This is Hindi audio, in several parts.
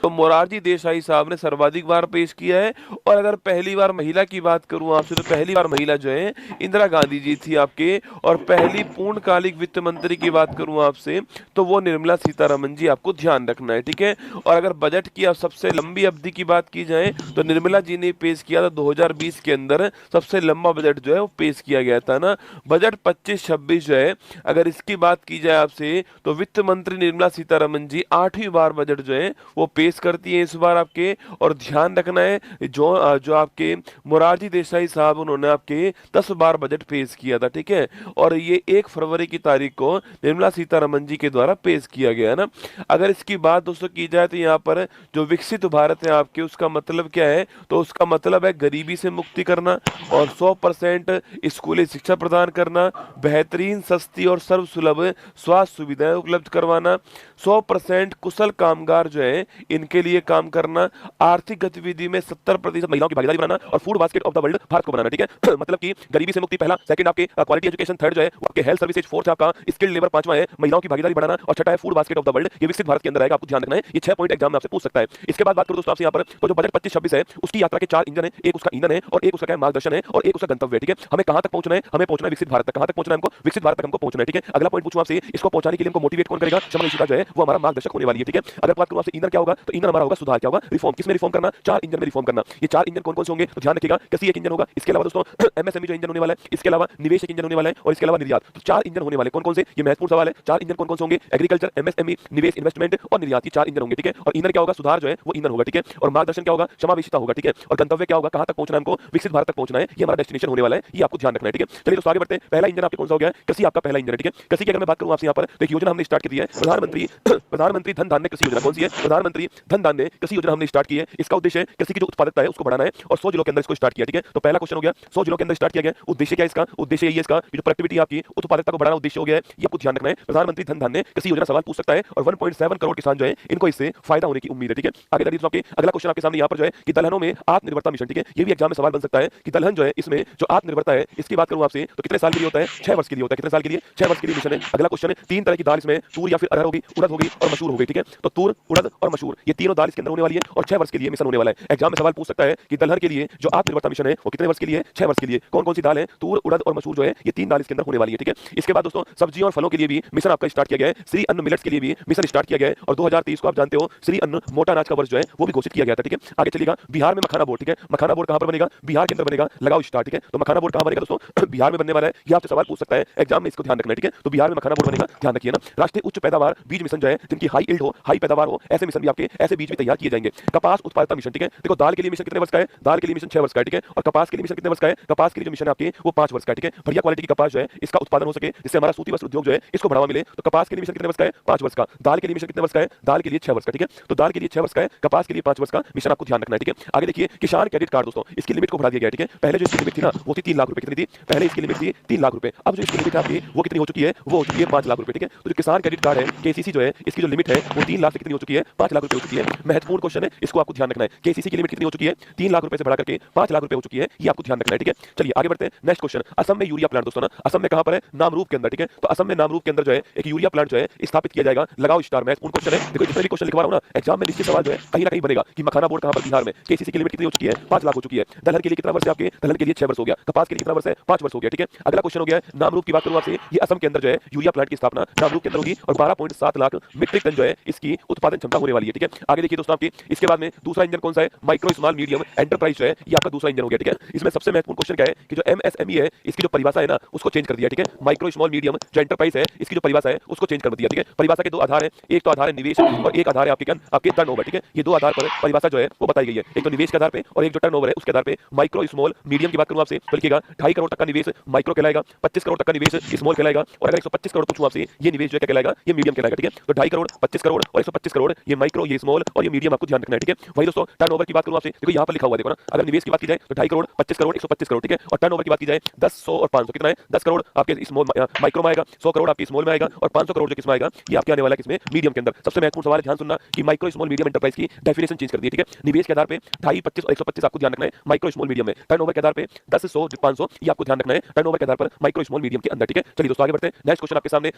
तो मोरारजी देसाई साहब ने सर्वाधिक बार पेश किया है। और अगर पहली बार महिला की बात करूं आपसे, तो पहली बार महिला जो है इंदिरा गांधी जी थी आपके। और पहली पूर्णकालिक वित्त मंत्री की बात करूं आपसे, तो वो निर्मला सीतारमन जी, आपको ध्यान रखना है, ठीक है। और अगर बजट की अब सबसे लंबी अवधि की बात की जाए, तो निर्मला जी ने पेश किया था 2020 के अंदर, सबसे लंबा बजट जो है वो पेश किया गया था ना। बजट 25-26 जो है, अगर इसकी बात की जाए आपसे, तो वित्त मंत्री निर्मला सीतारमन जी 8वीं बार बजट जो है वो पेश करती है इस बार आपके। और ध्यान रखना है, जो आपके मोरारजी देसाई साहब, उन्होंने आपके 10 बार बजट पेश किया था, ठीक है। और ये 1 फरवरी की तारीख को निर्मला सीतारमन जी के द्वारा पेश किया गया ना। अगर इसकी बात दोस्तों की जाए, तो यहाँ पर जो विकसित भारत है आपके, उसका मतलब क्या है, तो उसका मतलब है गरीबी से मुक्ति करना, और 100% स्कूली शिक्षा प्रदान करना, बेहतरीन सस्ती और सर्वसुलभ स्वास्थ्य सुविधाएं उपलब्ध करवाना, 100% कुशल कामगार जो है इनके लिए काम करना, आर्थिक गतिविधि में 70% महिलाओं की भागीदारी बनाना, और food basket of the world Bharat को बनाना, ठीक है। मतलब कि गरीबी से मुक्ति पहला, सेकंड आपके क्वालिटी एजुकेशन, थर्ड जो है वो आपके हेल्थ सर्विसेज, फोर्थ आपका स्किल्ड लेबर, पांचवा है महिलाओं की भागीदारी बढ़ाना, और छठा है food basket of the world. ये विकसित भारत के अंदर आएगा, आपको ध्यान रखना है। ये 6 पॉइंट एग्जाम में आपसे पूछ सकता है। इसके बाद बात करूं दोस्तों आपसे यहाँ पर, तो जो बजट 25-26 है उसकी यात्रा के 4 इंजन है। एक उसका ईंधन है, और एक उसका क्या है, मार्गदर्शन है, और एक उसका गंतव्य है, ठीक है। हमें कहां तक पहुंचना है, हमें पहुंचना है विकसित भारत तक। कहां तक पहुंचना है हमको, विकसित भारत तक हमको पहुंचना है, ठीक है। अगला पॉइंट पूछूं आपसे, इसको पहुंचाने के लिए हमको मोटिवेट कौन करेगा, क्षमा ऋषिका जो है वो हमारा मार्गदर्शक होने वाली है, ठीक है। अगर बात करूं आपसे ईंधन क्या होगा, तो ईंधन हमारा होगा सुधार, क्या होगा, रिफॉर्म। किसमें रिफॉर्म करना, 4 इंजन में रिफॉर्म करना। ये 4 इंजन कौन कौन से होंगे, तो ध्यान रखिएगा, किसी एक इंजन होगा। इसके अलावा दोस्तों एमएसएमई जो इंजन होने वाला है, इसके अलावा निवेश एक इंजन होने वाला है, और इसके अलावा निर्यात। तो 4 इंजन होने वाले कौन कौन से, ये महत्वपूर्ण सवाल है। 4 इंजन कौन कौन से होंगे, एग्रीकल्चर, एमएसएमई, निवेश, इन्वेस्टमेंट और निर्यात, ये 4 इंजन होंगे, ठीक है। और ईंधन क्या होगा, सुधार जो है वो ईंधन होगा, ठीक है। और मार्गदर्शन क्या होगा, समावेशिता होगा, ठीक है। और गंतव्य क्या होगा, कहां तक पहुंचना है हमको, विकसित भारत तक पहुंचना है, ये हमारा डेस्टिनेशन होने वाला है, ये आपको ध्यान रखना है, ठीक है। चलिए दोस्तों आगे बढ़ते हैं। पहला इंजन आपके कौन सा हो गया है, कृषि आपका पहला इंजन है, ठीक है। कृषि की अगर मैं बात करूं आपसे यहाँ पर, तो एक योजना हमने स्टार्ट की है, प्रधानमंत्री प्रधानमंत्री धन धान्य कृषि योजना। कौन सी है, प्रधानमंत्री धन धान्य कृषि योजना हमने स्टार्ट की है। इसका उद्देश्य है कृषि की जो उत्पादकता है उसको बढ़ाना है, और 100 जिलों के अंदर इसको स्टार्ट किया, ठीक है। तो पहला क्वेश्चन हो गया, 100 जिलों के अंदर स्टार्ट किया गया, उद्देश्य क्या है इसका, उद्देश्य ये इसका जो प्रोडक्टिविटी आपकी उत्पादकता को बढ़ाना उद्देश्य हो गया है, ये आपको ध्यान रखना है। प्रधानमंत्री धन धान्य कृषि योजना सवाल पूछ सकता है, और 1.7 करोड़ किसान जो है इनको इससे फायदा होने की उम्मीद है, ठीक है। आगे बढ़िए दोस्तों, अगला क्वेश्चन आपके सामने यहाँ पर जो है कि दलहनों में आत्मनिर्भरता मिशन, ठीक है। ये भी एग्जाम में सवाल बन सकता है कि दलहन जो है इसमें जो आत्मनिर्भरता है, इसकी बात करूं आपसे, तो कितने साल के लिए होता है, 6 वर्ष के लिए होता है। कितने साल के लिए, 6 वर्ष के लिए मिशन है। अगला क्वेश्चन है, 3 तरह की दाल इसमें, तूर या फिर अरहर होगी, उड़द होगी और मसूर होगी, ठीक है। तो तूर, उड़द और मसूर, ये तीनों दाल इसके अंदर होने वाली है, और 6 वर्ष के लिए मिशन होने वाला है। एग्जाम में सवाल पूछ सकता है कि दलहन के लिए जो आत्मनिर्भरता मिशन है वो कितने वर्ष के लिए, 6 वर्ष के लिए। कौन कौन सी दाल है, तूर, उड़द और मसूर जो है ये 3 दाल इसके अंदर होने वाली है, ठीक है। इसके बाद दोस्तों सब्जियों और फलों के लिए भी मिशन आपका स्टार्ट किया गया है। श्री अन्न मिलेट्स के लिए भी मिशन स्टार्ट किया गया है, और 2023 को आप जानते हो श्री अन्न मोटा अनाज का वर्ष जो है वो भी घोषित किया गया था, ठीक है। आगे चलिएगा, बिहार में मखाना बोर्ड, ठीक है। मखाना बोर्ड कहां पर बनेगा, बिहार के अंदर बनेगा, लगाओ स्टार, ठीक है। तो मखाना बोर्ड कहां बनेगा दोस्तों, बिहार में बनने वाला है। ये आपसे सवाल पूछ सकता है एग्जाम में, इसको ध्यान रखना है, ठीक है। तो बिहार में मखाना बोर्ड बनेगा, ध्यान रखिए ना। राष्ट्रीय उच्च पैदावार बीज मिशन जो है, जिनकी हाई यील्ड हो, हाई पैदावार हो, ऐसे मिशन भी आपके, ऐसे बीज भी तैयार किए जाएंगे। कपास उत्पादकता मिशन, ठीक है। देखो दाल के लिए मिशन कितने वर्ष का है, दाल के लिए मिशन 6 वर्ष का है, ठीक है। और कपास के लिए मिशन कितने वर्ष का है, कपास के लिए जो मिशन है आपके वो 5 वर्ष का है, ठीक है। बढ़िया क्वालिटी की कपास जो है इसका उत्पादन हो सके, जिससे हमारा सूती वस्त्र उद्योग जो है इसको बढ़ावा मिले, तो कपास के लिए मिशन कितने वर्ष का है, 5 वर्ष का। दाल के लिए मिशन कितने वर्ष का है, दाल के लिए 6 वर्ष का, ठीक है। तो दाल के लिए 6 वर्ष का है, कपास के लिए 5 वर्ष का मिशन, आपको ध्यान रखना है, ठीक है। आगे देखिए, किसान क्रेडिट कार्ड दोस्तों, इसकी लिमिट को बढ़ा दिया गया है, ठीक है। पहले जो इसकी लिमिट थी ना वो थी 3 लाख रुपए, कितनी थी, पहले इसकी लिमिट थी 3 लाख रुपए। अब जो इसकी लिमिट है आपकी वो कितनी हो चुकी है, वो हो चुकी है 5 लाख रुपए, ठीक है। तो जो किसान क्रेडिट कार्ड है केसीसी जो है, इसकी जो लिमिट है वो 3 लाख से कितनी हो चुकी है, 5 लाख रुपए हो चुकी है। महत्वपूर्ण क्वेश्चन है, इसको आपको ध्यान रखना है। केसीसी की लिमिट कितनी हो चुकी है, 3 लाख रुपए से बढ़ा करके 5 लाख रुपए हो चुकी है, ये आपको ध्यान रखना है, ठीक है। चलिए आगे बढ़ते हैं। नेक्स्ट क्वेश्चन, असम में यूरिया प्लांट दोस्तों ना, असम में कहां पर है, नामरूप के अंदर, ठीक है। तो असम में नामरूप के अंदर जो है एक यूरिया प्लांट जो है स्थापित किया जाएगा, लगाओ स्टार। महत्वपूर्ण क्वेश्चन है, देखो जितने भी क्वेश्चन लिखवा रहा हूं ना एग्जाम में, निश्चित सवाल जो है कहीं ना कहीं बनेगा कि मखाना बोर्ड कहां पर, बिहार में। केसीसी की लिमिट कितनी हो चुकी है, 5 लाख हो चुकी है। दलहन के लिए कितना वर्ष है आपके, दलहन के लिए 6 वर्ष हो गया। कपास के लिए कितना वर्ष है, 5 वर्ष हो गया, ठीक है। अगला क्वेश्चन हो गया है, नामरूप की बात करूं आपसे, ये असम के अंदर जो है यूरिया प्लांट की स्थापना नामरूप के अंदर होगी, और 12.7 लाख मीट्रिक टन जो है इसकी उत्पादन क्षमता होने वाली है, ठीक है। आगे देखिए दोस्तों आपकी, इसके बाद में दूसरा इंजन कौन सा है, माइक्रो स्मॉल मीडियम एंटरप्राइज जो है ये आपका दूसरा इंजन हो गया, ठीक है। इसमें सबसे महत्वपूर्ण क्वेश्चन क्या है कि जो एमएसएमई है इसकी जो परिभाषा है ना उसको चेंज कर दिया, ठीक है। माइक्रो स्मॉल मीडियम जो एंटरप्राइज है इसकी जो परिभाषा है उसको चेंज कर दिया, ठीक है। परिभाषा के 2 आधार है, एक तो आधार है निवेश और एक आधार है आपके टर्नओवर, ठीक है। ये 2 आधार पर परिभाषा जो है वो बताई गई है, एक तो निवेश के आधार पे और एक जो टर्नओवर है उसके आधार पे। माइक्रो स्मॉल मीडियम की बात करूं आपसे तो लिखिएगा 2.5 करोड़ तक का निवेश माइक्रो कहलाएगा, 25 करोड़ तक का निवेश स्मॉल कहलाएगा, और अगर 125 करोड़ पूछूं आपसे ये निवेश जो है क्या कहलाएगा, ये मीडियम कहलाएगा, ठीक है। तो 2.5 करोड़, 25 करोड़ और 125 करोड़ ये माइक्रो, ये स्मॉल और ये मीडियम, आपको ध्यान रखना है, ठीक है। वही दोस्तों टर्नओवर की बात करूं आपसे, देखो यहां पर लिखा हुआ देखो ना, अगर निवेश की बात की जाए तो 2.5 करोड़, 25 करोड़, 125 करोड़, ठीक है। और टर्नओवर की बात की जाए 10, 100 और 500 कितना है, 10 करोड़ आपके स्मॉल माइक्रो में आएगा, 100 करोड़ आपके स्मॉल में आएगा, और 500 करोड़ जो किसमें आएगा, ये आपके आने वाला किसमें, मीडियम के अंदर। सबसे महत्वपूर्ण सवाल ध्यान सुनना कि माइक्रो स्मॉल मीडियम एंटरप्राइज की डेफिनेशन चेंज कर दी है, ठीक है। निवेश के आधार पे 2.5, 25 और 125 आपको ध्यान रखना है माइक्रो स्मॉल मीडियम में। टर्नओवर के आधार पे 10, 100, 500 ये आपको ध्यान रखना है टर्नओवर के आधार पर माइक्रो स्मॉल मीडियम के अंदर, ठीक है। चलिए दोस्तों आगे बढ़ते हैं। नेक्स्ट क्वेश्चन आपके सामने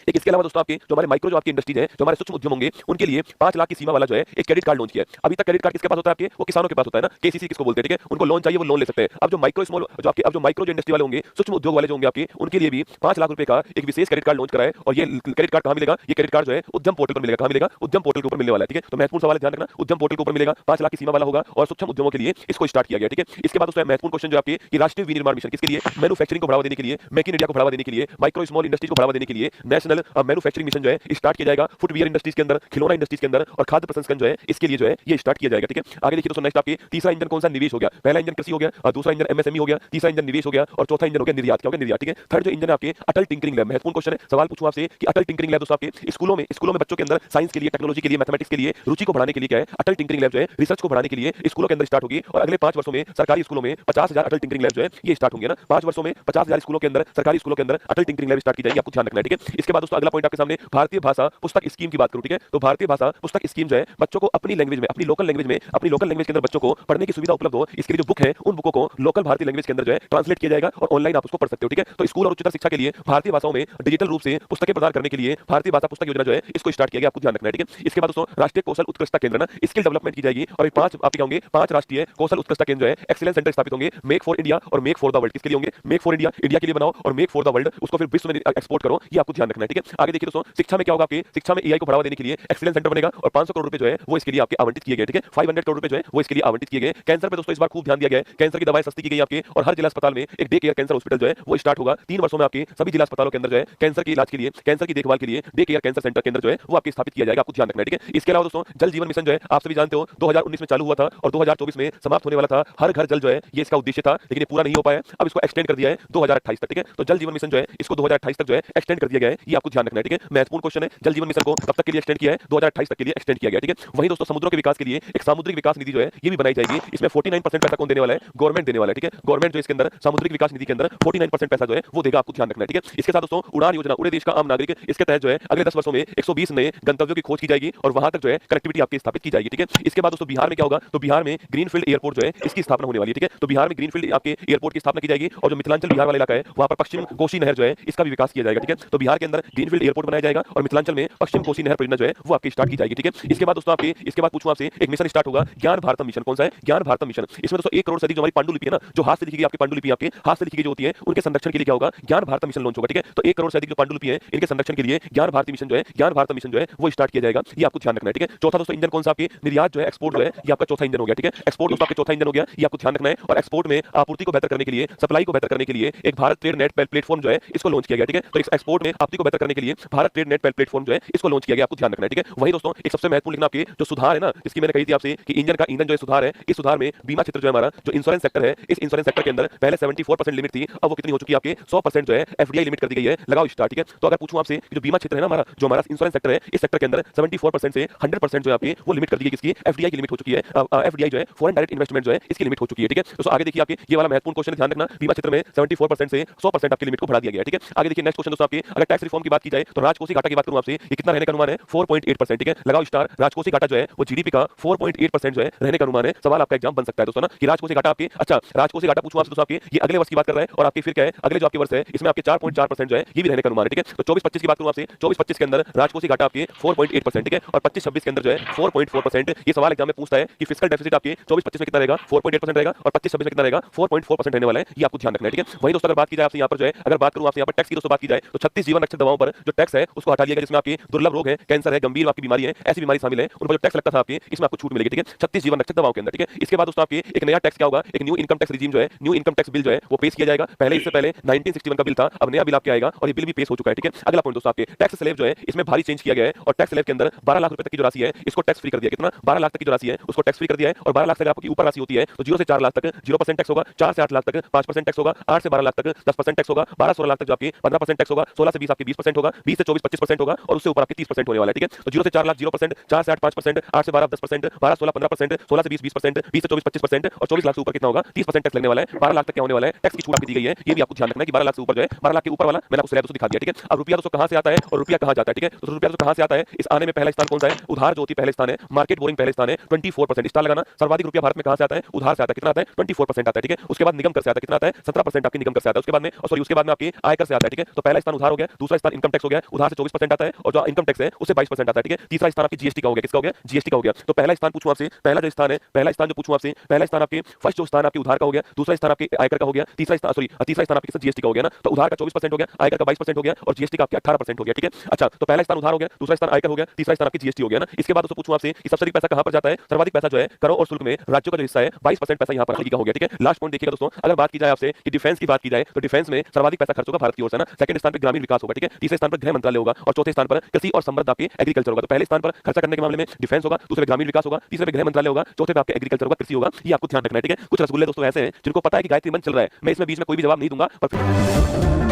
एक इसके अलावा दोस्तों आपके जो हमारे माइक्रो जो आपकी इंडस्ट्रीज है, जो हमारे सूक्ष्म उद्यम होंगे, उनके लिए 5 लाख की सीमा वाला जो है एक क्रेडिट कार्ड लॉन्च किया है। अभी तक क्रेडिट कार्ड किसके पास होता है आपके? वो किसानों के पास होता है ना, केसीसी किसको बोलते हैं, ठीक है? उनको लोन चाहिए वो लोन ले सकते हैं। अब जो माइक्रो स्मॉल जो आपके अब जो माइक्रो जो इंडस्ट्री वाले होंगे, सूक्ष्म उद्योग वाले जो होंगे आपके, उनके लिए भी 5 लाख रुपए का एक विशेष क्रेडिट कार्ड लॉन्च करा है। और ये क्रेडिट कार्ड कहां मिलेगा? ये क्रेडिट कार्ड जो है उद्यम पोर्टल पर मिलेगा। कहां मिलेगा? उद्यम पोर्टल के ऊपर मिलने वाला है, ठीक है? तो महत्वपूर्ण सवाल है, ध्यान रखना, उद्यम पोर्टल के ऊपर मिलेगा, 5 लाख की सीमा वाला होगा और सूक्ष्म उद्यमों के लिए इसको स्टार्ट किया गया, ठीक है? इसके बाद दोस्तों महत्वपूर्ण क्वेश्चन जो आपके ये राष्ट्रीय विनिर्माण मिशन किसके लिए? मैन्युफैक्चरिंग को बढ़ावा देने के लिए, मेक इन इंडिया को बढ़ावा देने के लिए, माइक्रो स्मॉल इंडस्ट्रीज को बढ़ावा देने के लिए नेशनल मैन्युफैक्चरिंग मिशन जो है स्टार्ट किया जाएगा। फुटवियर इंडस्ट्रीज के अंदर, खिलौना इंडस्ट्रीज के अंदर और खाद्य प्रसंस्करण जो है इसके लिए जो है ये स्टार्ट किया जाएगा, ठीक है? आगे देखिए दोस्तों, नेक्स्ट आपके तीसरा इंजन कौन सा? निवेश हो गया। पहला इंजन कृषि हो गया, दूसरा इंजन एमएसएमई हो गया, तीसरा इंजन निवेश हो गया और चौथा इंजन हो गया निर्यात। क्या हो गया? निर्यात, ठीक है? थर्ड जो इंजन है आपके अटल टिंकरिंग लैब। महत्वपूर्ण क्वेश्चन है, सवाल पूछूं आपसे कि अटल टिंकरिंग लैब दोस्तों आपके स्कूलों में बच्चों के अंदर साइंस के लिए, टेक्नोलॉजी के लिए, मैथमेटिक्स के लिए रुचि को बढ़ाने के लिए क्या है? अटल टिंकरिंग लैब जो है रिसर्च को बढ़ाने के लिए स्कूलों के अंदर स्टार्ट होगी और अगले 5 वर्षों में सरकारी स्कूलों में 50,000 अटल टिंकरिंग लैब जो है ये स्टार्ट होंगे ना। 5 वर्षों में 50,000 स्कूलों के अंदर, सरकारी स्कूलों के अंदर अटल टिंकरिंग लैब स्टार्ट की जाएगी, आपको ध्यान रखना है, ठीक है? इसके बाद दोस्तों अगला पॉइंट आपके सामने भारतीय भाषा पुस्तक स्कीम की बात करूं, ठीक है? तो भारतीय भाषा पुस्तक स्कीम जो है बच्चों को अपनी लैंग्वेज में, अपनी लोकल लैंग्वेज में, अपनी लोकल लैंग्वेज के अंदर बच्चों को पढ़ने की सुविधा उपलब्ध हो, इसके लिए जो बुक है उन बुकों को लोकल भारतीय लैंग्वेज के अंदर जो है ट्रांसलेट किया जाएगा और ऑनलाइन आप उसको पढ़ सकते हो, ठीक है? तो स्कूल और उच्चतर शिक्षा के लिए भारतीय भाषाओं में डिजिटल रूप से पुस्तकें प्रदान करने के लिए भारतीय भाषा पुस्तक योजना जो है इसको स्टार्ट किया गया, आपको ध्यान रखना है, ठीक है? इसके बाद दोस्तों राष्ट्रीय कौशल उत्कृष्टता केंद्र ना स्किल डेवलपमेंट की जाएगी और 5 आप क्या होंगे? 5 राष्ट्रीय कौशल उत्कृष्टता केंद्र जो है एक्सीलेंस सेंटर स्थापित होंगे। मेक फॉर इंडिया और मेक फॉर द वर्ल्ड किसके लिए होंगे? मेक फॉर इंडिया, इंडिया के लिए बनाओ और मेक फॉर द वर्ल्ड उसको फिर विश्व में एक्सपोर्ट करो, ये आपको ध्यान रखना है, ठीक है? आगे देखिए दोस्तों शिक्षा में क्या होगा आपके? शिक्षा में एआई को बढ़ावा देने के लिए एक्सीलेंस सेंटर बनेगा और 500 करोड़ रुपए जो है वो इसके लिए आपके आवंटित किए गए, ठीक है? 500 करोड़ रुपए जो है वो इसके लिए आवंटित किए गए। कैंसर पे दोस्तों इस बार खूब ध्यान दिया गया है, कैंसर की दवाएं सस्ती की गई आपके और हर जिला अस्पताल में एक डे केयर कैंसर हॉस्पिटल जो है वो स्टार्ट होगा। 3 वर्षों में आपके सभी जिला अस्पतालों के अंदर जो है कैंसर के इलाज के लिए, कैंसर की देखभाल के लिए डे केयर कैंसर सेंटर केंद्र जो है वो आपके स्थापित किया जाएगा, आपको ध्यान रखना है, ठीक है? इसके अलावा दोस्तों जल जीवन मिशन जो है आप सभी जानते हो 2019 में चालू हुआ था और 2024 में समाप्त होने वाला था। हर घर जल जो है ये इसका उद्देश्य था, लेकिन ये पूरा नहीं हो पाया। अब इसको एक्सटेंड कर दिया है 2028 तक, ठीक है? तो जल जीवन मिशन जो है इसको 2028 तक जो है एक्सटेंड कर दिया गया है, ये आपको ध्यान रखना है, ठीक है? महत्वपूर्ण क्वेश्चन है, जल जीवन मिशन को कब तक के लिए एक्सटेंड किया है? 2028 तक के लिए एक्सटेंड किया गया, ठीक है? वहीं दोस्तों समुद्रों के विकास के लिए एक सामुद्रिक विकास निधि जो है ये भी बनाई जाएगी। इसमें 49% पैसा कौन देने वाला है? गवर्नमेंट देने वाला है, ठीक है? गवर्नमेंट जो इसके अंदर सामुद्रिक विकास निधि के अंदर 49% पैसा जो है वो देगा, आपको ध्यान रखना है, ठीक है? इसके साथ दोस्तों उड़ान योजना, उड़े देश का आम नागरिक, इसके तहत जो है अगले 10 वर्षों में 120 नए गंतव्यों की खोज की जाएगी और वहां तक जो है कनेक्टिविटी आपकी स्थापित की जाएगी, ठीक है? इसके बाद दोस्तों बिहार में क्या होगा? तो बिहार में ग्रीनफील्ड एयरपोर्ट जो है इसकी स्थापना होने वाली है, ठीक है? तो बिहार में ग्रीनफील्ड आपके एयरपोर्ट की स्थापना की जाएगी और जो मिथिलांचल बिहार वाला इलाका है वहां पर पश्चिम कोसी नहर जो है इसका भी विकास किया जाएगा, ठीक है? तो बिहार के अंदर ग्रीनफील्ड एयरपोर्ट बनाया जाएगा और मिथिलांचल में पश्चिम कोसी नहर परियोजना जो है वो आपकी स्टार्ट की जाएगी, ठीक है? इसके बाद दोस्तों आपके इसके बाद पूछूं आपसे एक मिशन स्टार्ट होगा ज्ञान भारतम मिशन। कौन सा है? ज्ञान भारतम मिशन। इसमें दोस्तों 1 करोड़ से अधिक जो हमारी पांडुलिपि है ना, जो हाथ से लिखी गई आपकी पांडुलिपि, आपके हाथ से लिखी गई जो होती है उनके संरक्षण के लिए क्या होगा? ज्ञान भारतम मिशन लॉन्च होगा, ठीक है? तो 1 करोड़ से अधिक जो पांडुलिपि है इनके संरक्षण के लिए ज्ञान भारती मिशन जो है, ज्ञान भारतम मिशन जो है वो स्टार्ट किया जाएगा, ये आपको ध्यान रखना है, ठीक है? चौथा दोस्तों इंजन कौन सा? आपके निर्यात जो है, एक्सपोर्ट जो है ये आपका चौथा इंजन हो गया, ठीक है? एक्सपोर्ट दोस्तों आपके चौथा इंजन हो गया, ये आपको ध्यान रखना है। और एक्सपोर्ट में आपूर्ति को बेहतर करने के लिए, सप्लाई को बेहतर करने के लिए एक भारत ट्रेड नेट प्लेटफॉर्म जो है इसको लॉन्च किया गया, ठीक है? तो एक्सपोर्ट में आपूर्ति को बेहतर करने के लिए भारत ट्रेड नेट प्लेटफॉर्म जो है इसको लॉन्च किया गया, आपको ध्यान रखना है, ठीक है? वही दोस्तों एक सबसे महत्वपूर्ण लिखना आपके जो सुधार है ना, जिसकी मैंने कही थी आपसे कि इंजन का ईंधन जो है सुधार है, इस सुधार में बीमा क्षेत्र जो है हमारा जो इंश्योरेंस सेक्टर है, इस इंश्योरेंस सेक्टर के अंदर पहले 74% लिमिट थी, अब वो कितनी हो चुकी है? आपके 100% जो है एफडीआई लिमिट कर दी गई है, लगाओ स्टार्ट, ठीक है? तो अगर पूछूं आपसे जो बीमा क्षेत्र है ना हमारा, जो हमारा इंश्योरेंस सेक्टर है, इस सेक्टर के अंदर 74% से 100% जो है आपकी वो लिमिट कर दी गई, किसकी? एफडीआई की लिमिट हो चुकी है। एफडीआई जो है फॉरेन डायरेक्ट इन्वेस्टमेंट जो है इसकी लिमिट हो चुकी है, ठीक है? तो आगे देखिए आपके ये वाला महत्वपूर्ण क्वेश्चन ध्यान रखना, बीमा क्षेत्र में 74% से 100% आपकी लिमिट को बढ़ा दिया गया है, ठीक है? आगे देखिए नेक्स्ट क्वेश्चन दोस्तों आपके अगर टैक्स रिफॉर्म की बात की जाए तो राजकोषीय घाटा की बात करूं आपसे, ये कितना रहने का अनुमान है? 4.8%, ठीक है? लगाओ स्टार। राजकोषीय घाटा जो है वो जीडीपी का 4.8% जो है रहने का अनुमान है। सवाल आपका एग्जाम बन सकता है दोस्तों ना कि राजकोषीय घाटा आपके, अच्छा राजकोषीय घाटा पूछूं आपसे दोस्तों आपके ये अगले वर्ष की बात कर रहा है और आपके फिर क्या है अगले जो आपके वर्ष है इसमें आपके 4.4% जो है ये भी रहने का अनुमान है, ठीक है? तो 24-25 की बात करूं आपसे, 24-25 के अंदर राजकोषीय घाटा आपके 4.8%, ठीक है? और 25-26 के अंदर जो है 4.4%। ये सवाल एग्जाम में पूछता है कि फिस्कल डेफिसिट आपके 24-25 में कितना रहेगा? 4.8% रहेगा और 25-26 में कितना रहेगा? 4.4% रहने वाला है, ये आपको ध्यान रखना है, ठीक है? वही दोस्तों अगर बात की जाए आपसे यहाँ पर जो है, अगर बात करूं आपसे यहाँ पर टैक्स की दोस्तों बात की जाए तो 36 जीवन रक्षक दवाओं पर जो टैक्स है उसको हटा लिया गया, जिसमें आपकी दुर्लभ रोग है, कैंसर है, गंभीर आपकी बीमारी है, ऐसी बीमारी शामिल है, उन पर जो टैक्स लगता था आपके इसमें आपको छूट मिलेगी, ठीक है? 36 जीवन रक्षक दवाओं के अंदर, ठीक है? इसके बाद दोस्तों आपके एक नया टैक्स क्या होगा? एक न्यू इनकम टैक्स रिजीम जो है, न्यू इनकम टैक्स बिल जो है वो पेश किया जाएगा। पहले इससे पहले 1961 का बिल था, अब नया बिल आपके आएगा और ये बिल भी पेश हो चुका है, ठीक है? अगला पॉइंट दोस्तों आपके टैक्स स्लैब जो है इसमें भारी चेंज किया गया है और टैक्स स्लैब के अंदर 12 लाख रुपए तक की जो राशि है इसको टैक्स फ्री कर दिया। कितना? 12 लाख तक की जो राशि है उसको टैक्स फ्री कर दिया है और 12 लाख से अगर आपकी ऊपर राशि होती है तो 0 से 4 लाख तक 0% टैक्स होगा, 4 से 8 लाख तक 5% टैक्स होगा, 8 से 12 लाख तक 10% टैक्स होगा, 12-16 लाख तक जो आपकी 15% टैक्स होगा, 16 से 20 आपकी 20% होगा, 20 से 24 25% होगा और उससे ऊपर आपकी 30% होने वाला है, ठीक है? तो 0 से 4 लाख 0%, 4 से 8 5%, 8 से 12 10%, 12-16 15%, 16 से 20 20%, 20 से 24 25% और 24 लाख से ऊपर कितना होगा? 30% टैक्स लगने वाला है। 12 लाख तक क्या होने वाला है? टैक्स की छूट आपकी दी गई है, ये भी आपको ध्यान रखना है कि 12 लाख से ऊपर जो है 12 लाख के ऊपर वाला मैंने आपको स्लैब दोस्तों दिखा दिया, ठीक है? अब रुपया दोस्तों कहां से आता है और रुपया कहां जाता है, ठीक है? तो रुपया दोस्तों कहां से आता है, इस आने में पहला स्थान कौन सा है? उधार जो होती है पहले स्थान है, मार्केट बोरिंग पहले स्थान है 24% स्टार लगाना। सर्वाधिक रुपया भारत में कहां से आता है? उधार से आता है। कितना आता है? 24% आता है, ठीक है? उसके बाद निगम कर से आता है, कितना आता है? 17% आपकी निगम कर से आता है। उसके बाद में सॉरी उसके बाद में आपकी आयकर से आता है, ठीक है? तो पहला स्थान उधार हो गया, दूसरा स्थान इनकम टैक्स हो गया, उधार से 24% आता है और जो इनकम टैक्स है उससे 22% आता है, ठीक है। तीसरा स्थान आपकी जीएसटी का हो गया, किसका हो गया, जीएसटी का हो गया। तो पहला स्थान पूछूं आपसे, पहला जो स्थान है, पहला स्थान जो पूछूं आपसे, पहला स्थान आपके फर्स्ट जो स्थान आपके उधार का हो गया, दूसरा स्थान आपके आयकर का हो गया, तीसरा स्थान आपके जीएसटी का हो गया ना। तो उधार का 24% हो गया, आयकर का 22% हो गया और जीएसटी का आपके 18% हो गया, ठीक है। अच्छा, तो पहला स्थान उधार हो गया, दूसरा स्थान आयकर हो गया, तीसरा स्थान आपकी जीएसटी हो गया ना। इसके बाद उससे पूछूं आपसे कि सबसे अधिक पैसा कहां पर जाता है, सर्वाधिक पैसा जो है करों और शुल्क में राज्यों का जो हिस्सा है 22% पैसा यहां पर का हो गया, ठीक है। लास्ट पॉइंट देखिएगा दोस्तों, अगर बात की जाए आपसे कि डिफेंस की बात की जाए तो डिफेंस में सर्वाधिक पैसा खर्च होगा भारत की ओर से ना। सेकंड स्थान पर ग्रामीण विकास होगा, ठीक है। तीसरे स्थान पर गृह मंत्रालय होगा और चौथे स्थान पर कृषि और समृद्ध आपके एग्रीकल्चर होगा। तो पहले स्थान पर खर्चा करने के मामले में डिफेंस होगा, दूसरे ग्रामीण विकास होगा, तीसरे पे गृह मंत्रालय होगा, चौथे पे आपके एग्रीकल्चर होगा, कृषि होगा। ये आपको ध्यान रखना है, ठीक है। कुछ रसगुल्ले दोस्तों ऐसे हैं जिनको पता है कि गायत्री मंत्र चल रहा है, मैं इसमें बीच में कोई भी जवाब नहीं दूंगा, पर